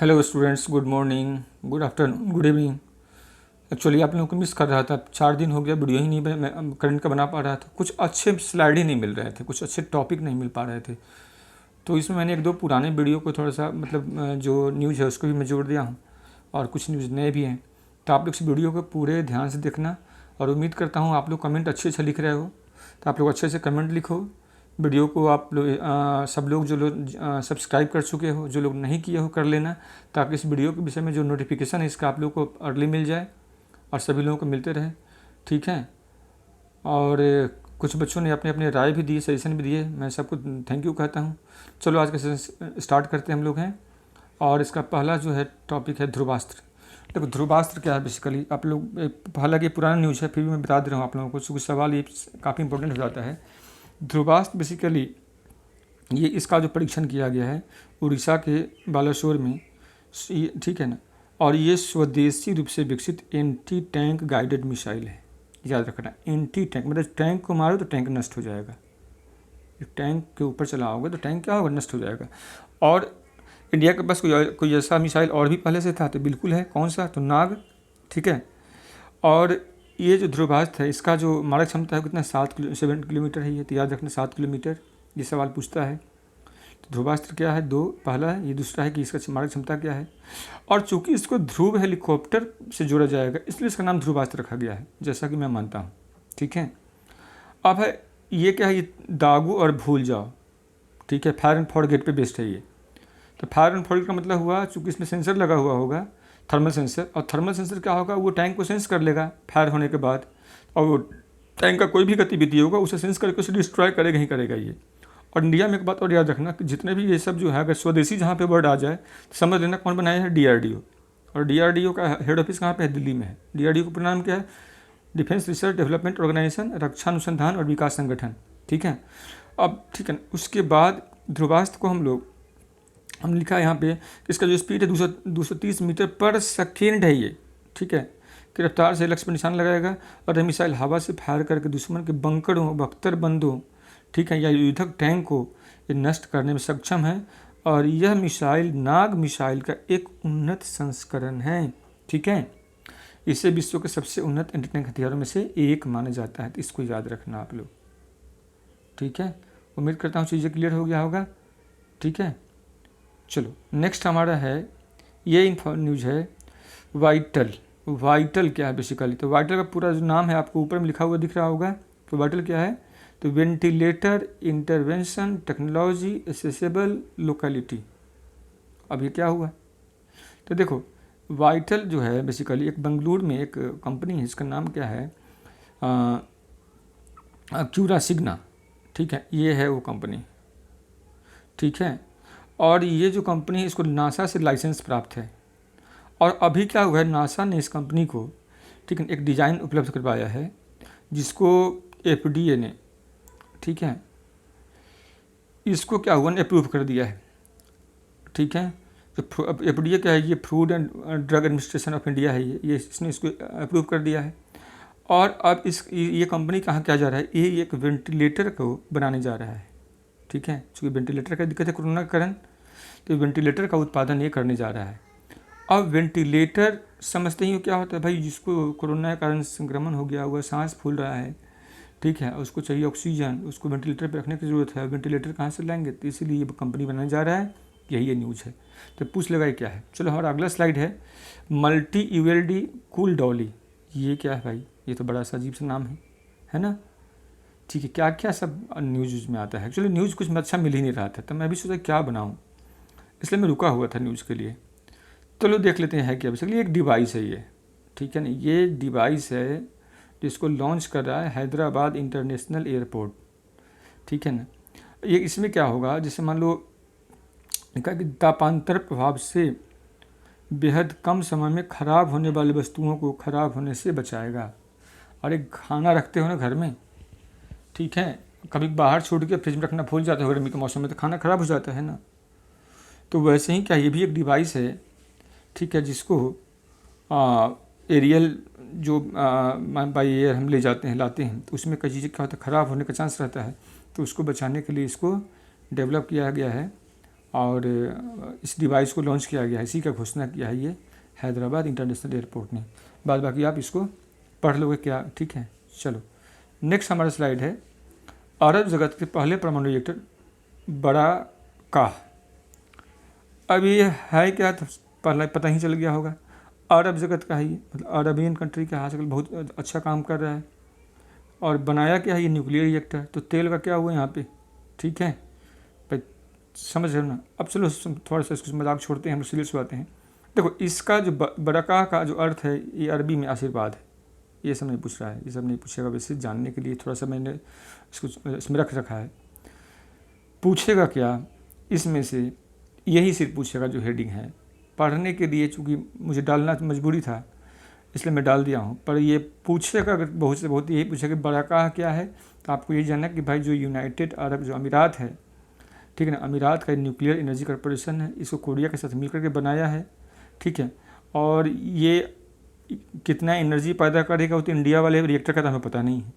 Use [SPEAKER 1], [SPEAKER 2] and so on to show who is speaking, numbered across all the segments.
[SPEAKER 1] Hello students, good morning, good afternoon, good evening. Actually आप लोगों को मिस कर रहा था, 4 दिन हो गया वीडियो ही नहीं मैं करंट का बना पा रहा था। कुछ अच्छे स्लाइड ही नहीं मिल रहे थे, कुछ अच्छे टॉपिक नहीं मिल पा रहे थे। तो इसमें मैंने 1-2 पुराने वीडियो को थोड़ा सा जो न्यूज़ है उसको भी मैं जोड़ दिया हूँ और कुछ न्यूज़ नए भी हैं। तो आप लोग इस वीडियो को पूरे ध्यान से देखना और उम्मीद करता हूँ आप लोग कमेंट अच्छे से लिख रहे हो। तो आप लोग अच्छे से कमेंट लिखो। वीडियो को आप लोग सब लोग जो लोग सब्सक्राइब कर चुके हो, जो लोग नहीं किए हो कर लेना, ताकि इस वीडियो के विषय में जो नोटिफिकेशन है इसका आप लोग को अर्ली मिल जाए और सभी लोगों को मिलते रहे। ठीक है। और कुछ बच्चों ने अपने अपने राय भी दिए, सजेशन भी दिए, मैं सबको थैंक यू कहता हूँ। चलो आज का सेशन स्टार्ट करते हैं हम लोग हैं। और इसका पहला जो है टॉपिक है ध्रुवास्त्र। देखो ध्रुवास्त्र क्या है बेसिकली, आप लोग हालांकि पुराना न्यूज़ है फिर भी मैं बता दे रहा हूँ आप लोगों को, कुछ सवाल ये काफ़ी इंपॉर्टेंट हो जाता है। ध्रुवास्त्र बेसिकली ये इसका जो परीक्षण किया गया है उड़ीसा के बालासोर में, ठीक है ना। और ये स्वदेशी रूप से विकसित एंटी टैंक गाइडेड मिसाइल है, याद रखना। एंटी टैंक मतलब टैंक को मारो तो टैंक नष्ट हो जाएगा। टैंक के ऊपर चला होगा तो टैंक क्या होगा, नष्ट हो जाएगा। और इंडिया के पास कोई ऐसा मिसाइल और भी पहले से था तो बिल्कुल है। कौन सा, तो नाग। ठीक है। और ये जो ध्रुवास्त्र है इसका जो मारक क्षमता है कितना, 7 किलोमीटर है ये, तो याद रखना 7 किलोमीटर। ये सवाल पूछता है। तो ध्रुवास्त्र क्या है, 2 पहला है, ये दूसरा है कि इसका मारक क्षमता क्या है। और चूंकि इसको ध्रुव हेलीकॉप्टर से जोड़ा जाएगा इसलिए इसका नाम ध्रुवास्त्र रखा गया है, जैसा कि मैं मानता हूँ। ठीक है। अब है ये क्या है, ये दागो और भूल जाओ। ठीक है, फायर एंड फॉरगेट पे बेस्ड है ये। तो फायर एंड फॉरगेट का मतलब हुआ चूँकि इसमें सेंसर लगा हुआ होगा, थर्मल सेंसर। और थर्मल सेंसर क्या होगा, वो टैंक को सेंस कर लेगा फायर होने के बाद, और वो टैंक का कोई भी गतिविधि होगा उसे सेंस करके उसे डिस्ट्रॉय करेगा ही करेगा ये। और इंडिया में एक बात और याद रखना कि जितने भी ये सब जो है, अगर स्वदेशी जहाँ पे वर्ड आ जाए तो समझ लेना कौन बनाया है, डीआरडीओ। और डीआरडीओ का हेड ऑफिस कहाँ पे है, दिल्ली में है। डीआरडीओ का पूरा नाम क्या है, डिफेंस रिसर्च डेवलपमेंट ऑर्गेनाइजेशन, रक्षा अनुसंधान और विकास संगठन। ठीक है। अब ठीक है, उसके बाद ध्रुवास्त्र को हम लिखा है यहाँ पे कि इसका जो स्पीड है 230 मीटर पर सेकेंड है ये। ठीक है। कि रफ्तार से लक्ष्य पर निशान लगाएगा और यह मिसाइल हवा से फायर करके दुश्मन के बंकरों, बख्तरबंदों, ठीक है, या युद्धक टैंक को ये नष्ट करने में सक्षम है। और यह मिसाइल नाग मिसाइल का एक उन्नत संस्करण है। ठीक है। इसे विश्व के सबसे उन्नत एंटी टैंक हथियारों में से एक माना जाता है, तो इसको याद रखना आप लोग। ठीक है। उम्मीद करता हूँ चीज़ें क्लियर हो गया होगा। ठीक है। चलो नेक्स्ट हमारा है, ये न्यूज़ है वाइटल। वाइटल क्या है बेसिकली, तो वाइटल का पूरा जो नाम है आपको ऊपर में लिखा हुआ दिख रहा होगा। तो वाइटल क्या है, तो ventilator intervention technology accessible locality. अब ये क्या हुआ, तो देखो वाइटल जो है बेसिकली एक बेंगलुरु में एक कंपनी है, इसका नाम क्या है, क्यूरासिग्ना। ठीक है, ये है वो कंपनी। ठीक है। और ये जो कंपनी है इसको नासा से लाइसेंस प्राप्त है। और अभी क्या हुआ है, नासा ने इस कंपनी को, ठीक है, एक डिज़ाइन उपलब्ध करवाया है जिसको एफडीए ने, ठीक है, इसको क्या हुआ ने अप्रूव कर दिया है। ठीक है। तो एफडीए क्या है, ये food and drug administration of India है, ये इसने इसको अप्रूव कर दिया है। और अब ये कंपनी कहाँ क्या जा रहा है, ये एक वेंटिलेटर को बनाने जा रहा है। ठीक है। चूँकि वेंटिलेटर का दिक्कत है कोरोना के कारण, तो वेंटिलेटर का उत्पादन ये करने जा रहा है। अब वेंटिलेटर समझते ही हो क्या होता है भाई, जिसको कोरोना के कारण संक्रमण हो गया हुआ, सांस फूल रहा है, ठीक है, उसको चाहिए ऑक्सीजन, उसको वेंटिलेटर पर रखने की ज़रूरत है। वेंटिलेटर कहाँ से लाएंगे, तो इसीलिए ये कंपनी बनाने जा रहा है। यही ये न्यूज़ है। तो पूछ लेगा ये क्या है। चलो हमारा अगला स्लाइड है मल्टी यूएलडी कूल डॉली। ये क्या है भाई, ये तो बड़ा सा अजीब सा नाम है ना। ठीक है, क्या क्या सब न्यूज़ में आता है। एक्चुअली न्यूज़ कुछ अच्छा मिल ही नहीं रहा था, तो मैं भी सोचा क्या बनाऊँ, इसलिए मैं रुका हुआ था न्यूज़ के लिए। चलो देख लेते हैं क्या बेसिकली। एक डिवाइस है ये, ठीक है ना, ये डिवाइस है जिसको लॉन्च कर रहा है हैदराबाद इंटरनेशनल एयरपोर्ट। ठीक है ना। ये इसमें क्या होगा, जैसे मान लो कहा कि तापांतर प्रभाव से बेहद कम समय में ख़राब होने वाली वस्तुओं को ख़राब होने से बचाएगा। और एक खाना रखते हो ना घर में, ठीक है, कभी बाहर छोड़ के फ्रिज में रखना भूल जाते हो गर्मी के मौसम में, तो खाना ख़राब हो जाता है ना। तो वैसे ही क्या ये भी एक डिवाइस है, ठीक है, जिसको एरियल जो बाई एयर हम ले जाते हैं, लाते हैं, तो उसमें कई चीज़ें क्या होता है, ख़राब होने का चांस रहता है। तो उसको बचाने के लिए इसको डेवलप किया गया है। और इस डिवाइस को लॉन्च किया गया है, इसी का घोषणा किया है ये हैदराबाद इंटरनेशनल एयरपोर्ट ने। बाद बाकी आप इसको पढ़ लोगे क्या, ठीक है। चलो नेक्स्ट हमारा स्लाइड है अरब जगत के पहले परमाणु रिएक्टर बड़ा काह। अब ये है क्या, तो पहले पता ही चल गया होगा, अरब जगत का है ये, मतलब अरबियन कंट्री का आजकल बहुत अच्छा काम कर रहा है। और बनाया क्या है ये, न्यूक्लियर रिएक्टर। तो तेल का क्या हुआ यहाँ पे, ठीक है भाई, समझ रहे हो ना। अब चलो थोड़ा सा इसको मजाक छोड़ते हैं, हम सीरियस बातें हैं। देखो इसका जो बरका का जो अर्थ है ये अरबी में आशीर्वाद है। ये सब नहीं पूछ रहा है, ये सब नहीं पूछेगा, वैसे जानने के लिए थोड़ा सा मैंने इसको इसमें रख रखा है। पूछेगा क्या इसमें से, यही सिर्फ पूछेगा जो हेडिंग है। पढ़ने के लिए चूँकि मुझे डालना मजबूरी था इसलिए मैं डाल दिया हूँ, पर ये पूछेगा अगर बहुत से बहुत यही पूछेगा बरका क्या है। तो आपको यही जानना है कि भाई जो यूनाइटेड अरब जो अमीरात है, ठीक है ना, अमीरात का न्यूक्लियर एनर्जी कॉरपोरेशन है, इसको कोरिया के साथ मिलकर के बनाया है, ठीक है। और ये कितना एनर्जी पैदा करेगा वो तो इंडिया वाले रिएक्टर का तो हमें पता नहीं है,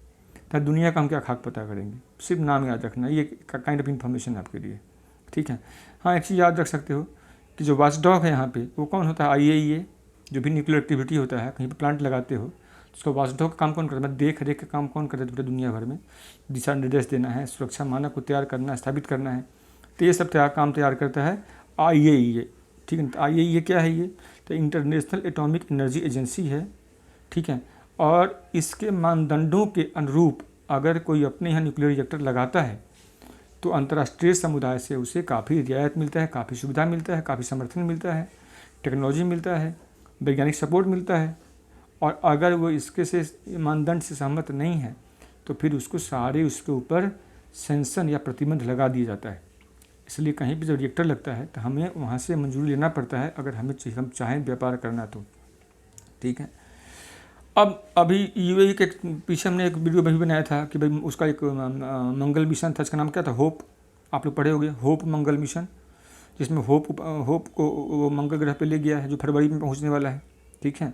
[SPEAKER 1] तो दुनिया का हम क्या खाक पता करेंगे। सिर्फ नाम याद रखना, ये काइंड ऑफ इन्फॉर्मेशन है आपके लिए, ठीक है। हाँ एक चीज़ याद रख सकते हो कि जो वॉचडॉग है यहाँ पे वो कौन होता है, IAEA। जो भी न्यूक्लियर एक्टिविटी होता है, कहीं पर प्लांट लगाते हो तो उसका वॉचडॉग का काम कौन करता है, देख रेख का काम कौन करता है पूरे दुनिया भर में। दिशा निर्देश देना है, सुरक्षा मानक को तैयार करना, स्थापित करना है, तो ये सब काम तैयार करता है IAEA, ठीक है। तो IAEA क्या है ये, तो इंटरनेशनल एटॉमिक एनर्जी एजेंसी है, ठीक है। और इसके मानदंडों के अनुरूप अगर कोई अपने यहाँ न्यूक्लियर रिएक्टर लगाता है तो अंतर्राष्ट्रीय समुदाय से उसे काफ़ी रियायत मिलता है, काफ़ी सुविधा मिलता है, काफ़ी समर्थन मिलता है, टेक्नोलॉजी मिलता है, वैज्ञानिक सपोर्ट मिलता है। और अगर वो इसके से मानदंड से सहमत नहीं है तो फिर उसको सारे उसके ऊपर सेंसन या प्रतिबंध लगा दिया जाता है। इसलिए कहीं भी जब रिएक्टर लगता है तो हमें वहाँ से मंजूरी लेना पड़ता है अगर हम चाहें व्यापार करना तो, ठीक है। अब अभी UAE के पीछे हमने एक वीडियो भी बनाया था कि भाई उसका एक मंगल मिशन था, इसका नाम क्या था, होप। आप लोग पढ़े होंगे होप मंगल मिशन, जिसमें होप को वो मंगल ग्रह पे ले गया है, जो फरवरी में पहुंचने वाला है, ठीक है।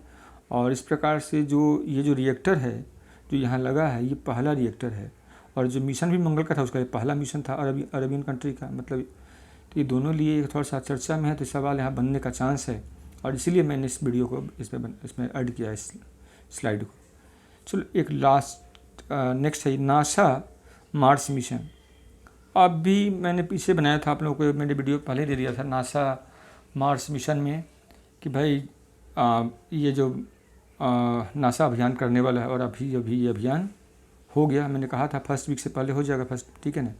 [SPEAKER 1] और इस प्रकार से जो ये जो रिएक्टर है जो यहाँ लगा है ये पहला रिएक्टर है। और जो मिशन भी मंगल का था उसका ये पहला मिशन था अरबियन कंट्री का, मतलब तो ये दोनों लिए थोड़ा सा चर्चा में है, तो सवाल यहाँ बनने का चांस है। और इसीलिए मैंने इस वीडियो को इसमें ऐड किया है, इस स्लाइड को। चलो एक लास्ट नेक्स्ट है नासा मार्स मिशन। अब भी मैंने पीछे बनाया था, आप लोगों को मैंने वीडियो पहले दे दिया था नासा मार्स मिशन में कि भाई ये जो नासा अभियान करने वाला है, और अभी ये अभियान हो गया। मैंने कहा था फर्स्ट वीक से पहले हो जाएगा, फर्स्ट, ठीक है ना,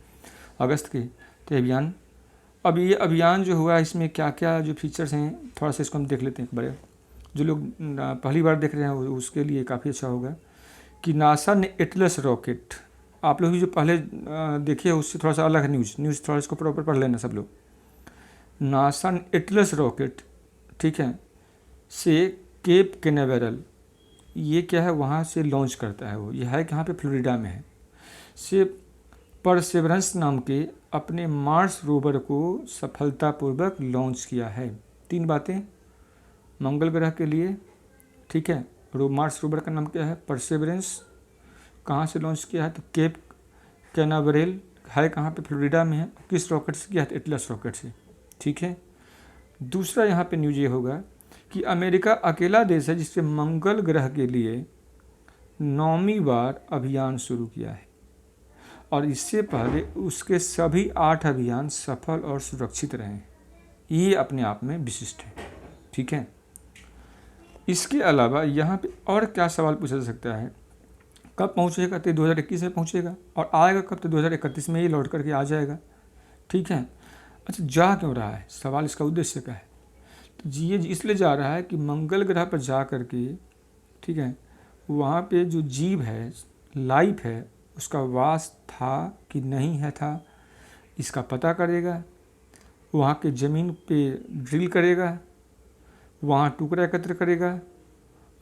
[SPEAKER 1] अगस्त के। तो अभियान, अब ये अभियान जो हुआ इसमें क्या क्या जो फीचर्स हैं थोड़ा सा इसको हम देख लेते हैं एक बार। जो लोग पहली बार देख रहे हैं उसके लिए काफ़ी अच्छा होगा कि नासा ने एटलस रॉकेट, आप लोग भी जो पहले देखे हो उससे थोड़ा सा अलग है न्यूज़ थोड़ा इसको प्रॉपर पढ़ लेना सब लोग। नासा ने एटलस रॉकेट, ठीक है, से केप कैनावेरल, ये क्या है वहाँ से लॉन्च करता है। वो ये है कहाँ पे, फ्लोरिडा में है, से परसेवरेंस नाम के अपने मार्स रोवर को सफलतापूर्वक लॉन्च किया है। 3 बातें मंगल ग्रह के लिए, ठीक है। मार्स रोवर का नाम क्या है, परसेवरेंस। कहाँ से लॉन्च किया है, तो केप कैनावेरल है कहाँ पे, फ्लोरिडा में है। किस रॉकेट से किया है, तो एटलस रॉकेट से, ठीक है। दूसरा यहाँ पे न्यूज़ ये होगा कि अमेरिका अकेला देश है जिसने मंगल ग्रह के लिए 9वीं बार अभियान शुरू किया है, और इससे पहले उसके सभी 8 अभियान सफल और सुरक्षित रहे हैं। ये अपने आप में विशिष्ट है, ठीक है। इसके अलावा यहाँ पे और क्या सवाल पूछा जा सकता है, कब पहुँचेगा, तो 2021 में पहुँचेगा, और आएगा कब, तो 2031 में ही लौट करके आ जाएगा, ठीक है। अच्छा जा क्यों रहा है, सवाल इसका उद्देश्य का है। तो ये इसलिए जा रहा है कि मंगल ग्रह पर जा करके, ठीक है, वहाँ पे जो जीव है, लाइफ है, उसका वास था कि नहीं है था, इसका पता करेगा। वहाँ के ज़मीन पे ड्रिल करेगा, वहाँ टुकड़ा एकत्र करेगा,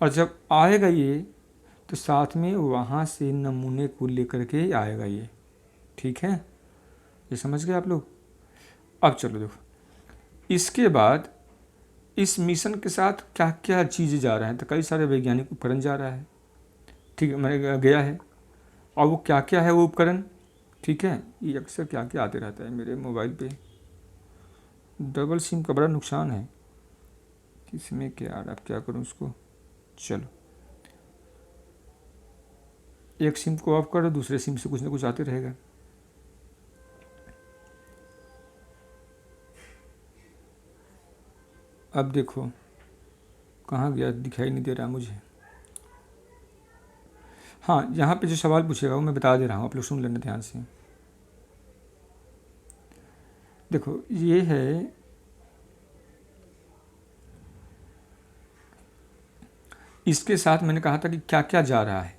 [SPEAKER 1] और जब आएगा ये तो साथ में वहाँ से नमूने को लेकर के आएगा ये, ठीक है। ये समझ गए आप लोग। अब चलो देखो इसके बाद इस मिशन के साथ क्या क्या चीज़ें जा रहा है, तो कई सारे वैज्ञानिक उपकरण जा रहा है, ठीक है, मैंने गया है। और वो क्या क्या है वो उपकरण, ठीक है, ये अक्सर क्या क्या आते रहता है मेरे मोबाइल पे, डबल सिम का बड़ा नुकसान है। इसमें क्या यार, अब क्या करूँ उसको। चलो, एक सिम को ऑफ करो, दूसरे सिम से कुछ ना कुछ आते रहेगा। अब देखो कहाँ गया, दिखाई नहीं दे रहा मुझे। हाँ, यहाँ पे जो सवाल पूछेगा वो मैं बता दे रहा हूँ, आप लोग सुन लेना ध्यान से। देखो ये है, इसके साथ मैंने कहा था कि क्या क्या जा रहा है,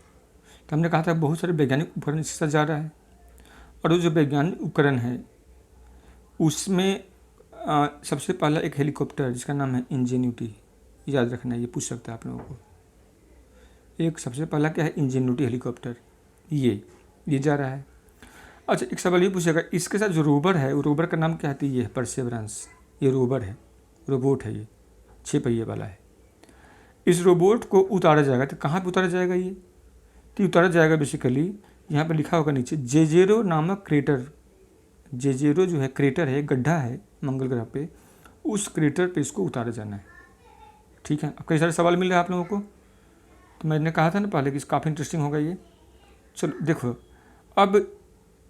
[SPEAKER 1] तो हमने कहा था बहुत सारे वैज्ञानिक उपकरण इसके साथ जा रहा है। और वो जो वैज्ञानिक उपकरण है उसमें सबसे पहला एक हेलीकॉप्टर जिसका नाम है इंजेन्यूटी, याद रखना, ये पूछ सकता है आप लोगों को। एक सबसे पहला क्या है, इंजेन्यूटी हेलीकॉप्टर, ये जा रहा है। अच्छा, एक सवाल ये पूछेगा, इसके साथ जो रोवर है, वो रोवर का नाम क्या है, ये है परसेवरेंस। ये रोवर है, रोबोट है, ये 6 पहिए वाला है। इस रोबोट को उतारा जाएगा, तो कहाँ पे उतारा जाएगा ये, तो उतारा जाएगा बेसिकली यहाँ पे लिखा होगा नीचे, जेजेरो नामक क्रेटर। जेजेरो जो है क्रेटर है, गड्ढा है मंगल ग्रह पे, उस क्रेटर पे इसको उतारा जाना है। ठीक है, अब कई सारे सवाल मिल रहे हैं आप लोगों को, तो मैंने कहा था ना पहले कि काफ़ी इंटरेस्टिंग होगा ये। चलो देखो, अब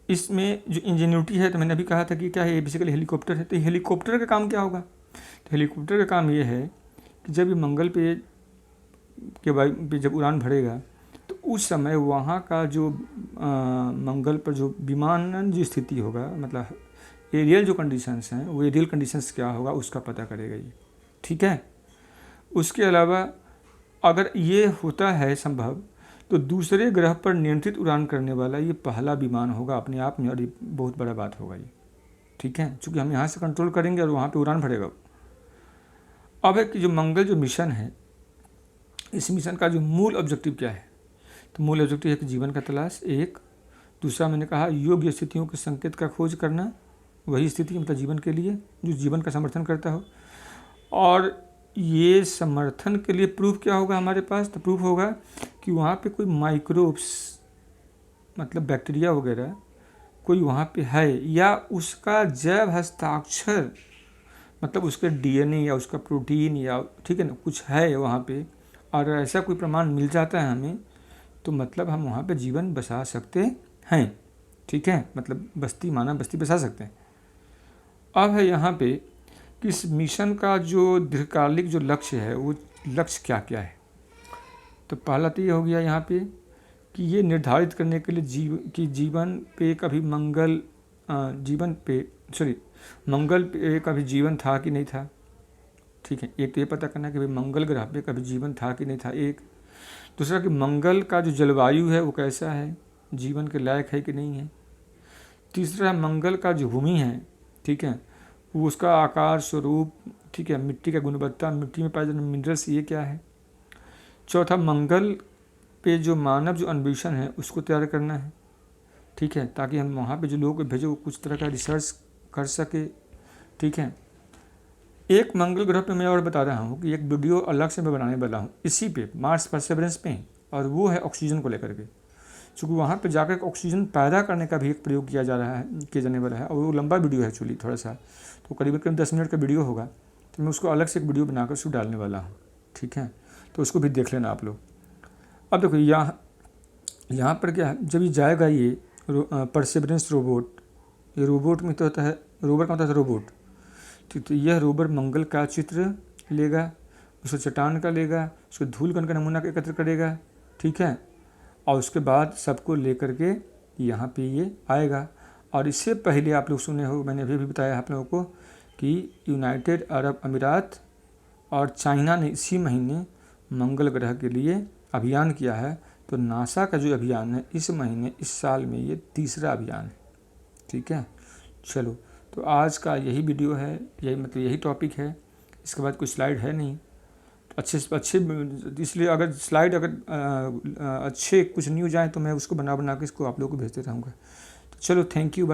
[SPEAKER 1] इसमें जो इंजेन्यूटी है, तो मैंने अभी कहा था कि क्या है, ये बेसिकली हेलीकॉप्टर है। तो हेलीकॉप्टर का काम क्या होगा, तो हेलीकॉप्टर का काम ये है कि जब ये मंगल पे के वायु पे जब उड़ान भरेगा, तो उस समय वहाँ का जो मंगल पर जो विमानन जो स्थिति होगा, मतलब एरियल जो कंडीशंस हैं, वो एरियल कंडीशंस क्या होगा उसका पता करेगा ये। ठीक है, उसके अलावा अगर ये होता है संभव, तो दूसरे ग्रह पर नियंत्रित उड़ान करने वाला ये पहला विमान होगा अपने आप में, और ये बहुत बड़ा बात होगा ये। ठीक है, चूँकि हम यहाँ से कंट्रोल करेंगे और वहाँ पे उड़ान भरेगा। अब है कि जो मंगल जो मिशन है, इस मिशन का जो मूल ऑब्जेक्टिव क्या है, तो मूल ऑब्जेक्टिव है कि जीवन का तलाश, एक। दूसरा मैंने कहा योग्य स्थितियों के संकेत का खोज करना, वही स्थिति मतलब जीवन के लिए जो जीवन का समर्थन करता हो। और ये समर्थन के लिए प्रूफ क्या होगा हमारे पास, तो प्रूफ होगा कि वहाँ पे कोई माइक्रोब्स मतलब बैक्टीरिया वगैरह कोई वहाँ पे है, या उसका जैव हस्ताक्षर मतलब उसके डीएनए या उसका प्रोटीन या ठीक है ना कुछ है वहाँ पे, और ऐसा कोई प्रमाण मिल जाता है हमें, तो मतलब हम वहाँ पे जीवन बसा सकते हैं। ठीक है, मतलब बस्ती, मानव बस्ती बसा सकते हैं। अब है यहाँ पे कि इस मिशन का जो दीर्घकालिक जो लक्ष्य है, वो लक्ष्य क्या क्या है। तो पहला तो ये हो गया यहाँ पे कि ये निर्धारित करने के लिए जीवन पे कभी मंगल पे कभी जीवन था कि नहीं था। ठीक है, एक तो ये पता करना कि भाई मंगल ग्रह पे कभी जीवन था कि नहीं था, एक। दूसरा कि मंगल का जो जलवायु है वो कैसा है, जीवन के लायक है कि नहीं है। तीसरा मंगल का जो भूमि है, ठीक है, वो उसका आकार स्वरूप, ठीक है, मिट्टी का गुणवत्ता, मिट्टी में पाए जाने मिनरल्स ये क्या है। चौथा मंगल पे जो मानव जो अन्वेषण है उसको तैयार करना है। ठीक है, ताकि हम वहाँ पे जो लोगों को भेजे वो कुछ तरह का रिसर्च कर सके। ठीक है, एक मंगल ग्रह पे मैं और बता रहा हूँ कि एक वीडियो अलग से मैं बनाने वाला हूँ इसी पे, मार्स परसेवरेंस पे, और वो है ऑक्सीजन को लेकर के। क्योंकि वहाँ पे जाकर ऑक्सीजन पैदा करने का भी एक प्रयोग किया जाने वाला है, और वो लंबा वीडियो है एक्चुअली थोड़ा सा, तो करीबन 10 मिनट का वीडियो होगा, तो मैं उसको अलग से एक वीडियो बनाकर उसको डालने वाला हूँ। ठीक है, तो उसको भी देख लेना आप लोग। अब देखो यहाँ पर क्या है, जब ये जाएगा ये परसेवरेंस रोबोट, ये रोबोट में तो होता है, रोवर का होता है रोबोट। ठीक, तो यह रोवर मंगल का चित्र लेगा, उसको चट्टान का लेगा, उसको धूल कण का नमूना एकत्र करेगा। ठीक है, और उसके बाद सबको लेकर के यहाँ पे ये आएगा। और इससे पहले आप लोग सुने हो, मैंने अभी भी बताया आप लोगों को कि यूनाइटेड अरब अमीरात और चाइना ने इसी महीने मंगल ग्रह के लिए अभियान किया है। तो नासा का जो अभियान है इस महीने, इस साल में ये तीसरा अभियान है। ठीक है, चलो, तो आज का यही वीडियो है, यही टॉपिक है। इसके बाद कोई स्लाइड है नहीं, अच्छे इसलिए अगर स्लाइड अच्छे कुछ न्यूज़ आए तो मैं उसको बना के इसको आप लोगों को भेजते रहूँगा। तो चलो, थैंक यू, बाय।